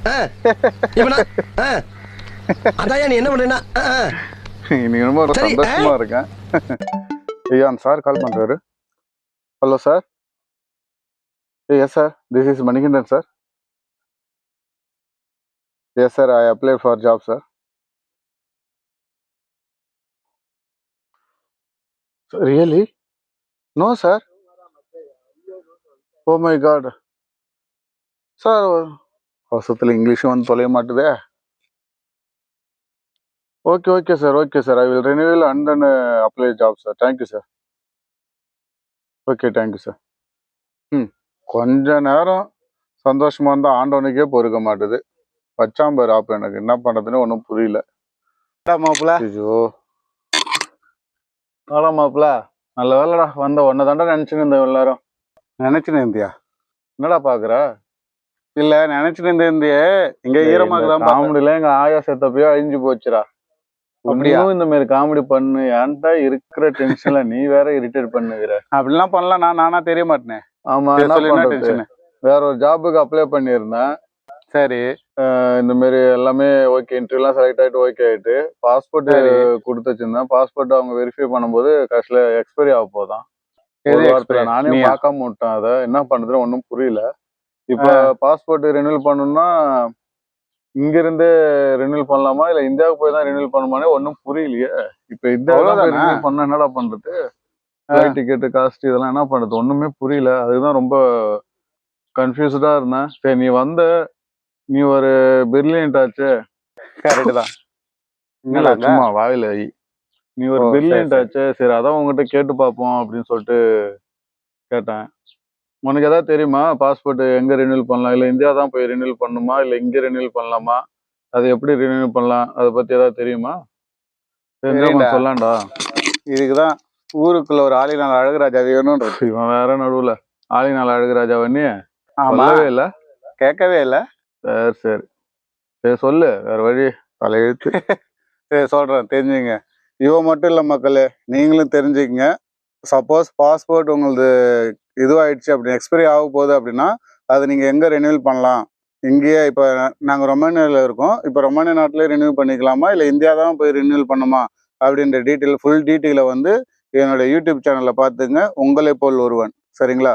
இப்ப நான் அதான் நீ என்ன பண்றேன்னா இன்னைக்கு ரொம்ப ஒரு சந்தோஷமா இருக்கேன். ஐயா அந்த சார் கால் பண்றாரு. Hello sir. Yes sir, this is Manikandan sir. Yes sir, I apply for job sir. Really? No sir. Oh my God sir, வருஷத்துல இங்கிலீஷும் வந்து தொலைய மாட்டுதே. Okay okay sir, okay sir, I will renewal and then apply job sir. Thank you sir. Okay thank you sir. கொஞ்ச நேரம் சந்தோஷமா இருந்தா ஆண்டவனுக்கே பொறுக்க மாட்டுது. வச்சாம்பாரு ஆப், எனக்கு என்ன பண்றதுன்னு ஒன்றும் புரியல. மாப்பிள்ள ஐயோ ஆடா மாப்பிள்ள, நல்ல வேலைடா வந்த ஒன்ன தாண்டா நினைச்சுன்னு இருந்தேன் எல்லாரும். நினைச்சுன்னு இருந்தியா? என்னடா பாக்குற? இல்ல நினைச்சுன்னு இருந்தியே இங்க ஈரமாக்குதான் காமெடியில எங்க ஆயா செத்தப்பயோ அழிஞ்சு போச்சுடா. அப்படியும் இந்த மாதிரி காமெடி பண்ணு, ஏன்டா இருக்கிற டென்ஷன்ல நீ வேற இரிட்டேட் பண்ணுகிற. அப்படிலாம் பண்ணலாம், நானா தெரிய மாட்டேன். ஆமா, என்ன வேற ஒரு ஜாபுக்கு அப்ளை பண்ணியிருந்தேன். சரி, இந்த மாதிரி எல்லாமே ஓகே, இன்டர்வியூலாம் செலக்ட் ஆகிட்டு ஓகே ஆகிட்டு பாஸ்போர்ட் கொடுத்து வச்சிருந்தேன். பாஸ்போர்ட் அவங்க வெரிஃபை பண்ணும்போது கடைசியில் எக்ஸ்பைரி ஆக போதான். ஒரு வாரத்தில் நானே பார்க்காம விட்டேன். அதை என்ன பண்ணுறதுன்னு ஒன்றும் புரியல. இப்போ பாஸ்போர்ட் ரெனியூவல் பண்ணணும்னா இங்கிருந்து ரெனியூவல் பண்ணலாமா இல்லை இந்தியாவுக்கு போய் தான் ரெனியூவல் பண்ணுமானே ஒன்றும் புரியலையே. இப்போ இந்தியாவில் ரெனியூவல் பண்ண என்னடா பண்ணுறது? ஃப்ளைட் டிக்கெட்டு காஸ்ட் இதெல்லாம் என்ன பண்ணுறது ஒன்றுமே புரியல. அதுதான் ரொம்ப கன்ஃபியூஸ்டாக இருந்தேன். சரி, நீ ஒரு பிரில்லியன்ட் ஆச்சு. கரெக்ட் தான், சும்மா வாயில நீ ஒரு பிரில்லியன்ட் ஆச்சு. சரி, அதான் உங்ககிட்ட கேட்டு பார்ப்போம் அப்படின்னு சொல்லிட்டு கேட்டேன். உனக்கு எதாவது தெரியுமா பாஸ்போர்ட் எங்க ரினியூவல் பண்ணலாம்? இல்லை இந்தியா தான் போய் ரினியூவல் பண்ணணுமா இல்லை இங்கே ரினியூவல் பண்ணலாமா? அது எப்படி ரினியூவல் பண்ணலாம்? அதை பத்தி ஏதாவது தெரியுமா? சொல்லாண்டா. இதுக்குதான் ஊருக்குள்ள ஒரு ஆளினால் அழகுராஜா வேணும்ன்ற. இவன் வேற நடுவுல ஆளினால் அழகுராஜா வண்ணி சொல்லவே இல்லை, கேட்கவே இல்லை. சரி சரி சரி, சொல்லு, வேற வழி தலையெழுத்து. சரி சொல்றேன், தெரிஞ்சுங்க. இவன் மட்டும் இல்லை மக்களே, நீங்களும் தெரிஞ்சுக்கங்க. சப்போஸ் பாஸ்போர்ட் உங்களது இதுவாயிடுச்சு அப்படி எக்ஸ்பைரி ஆக போகுது அப்படின்னா அதை நீங்கள் எங்கே ரெனியூவல் பண்ணலாம்? இங்கேயே இப்போ நாங்கள் ரொமானியாவில் இருக்கோம். இப்போ ரொமானியா நாட்டிலே ரினியூவல் பண்ணிக்கலாமா இல்லை இந்தியா தான் போய் ரினியூவல் பண்ணுமா அப்படின்ற ஃபுல் டீட்டெயிலை வந்து என்னோட யூடியூப் சேனலில் பார்த்துங்க. உங்களை போல் ஒருவன். சரிங்களா?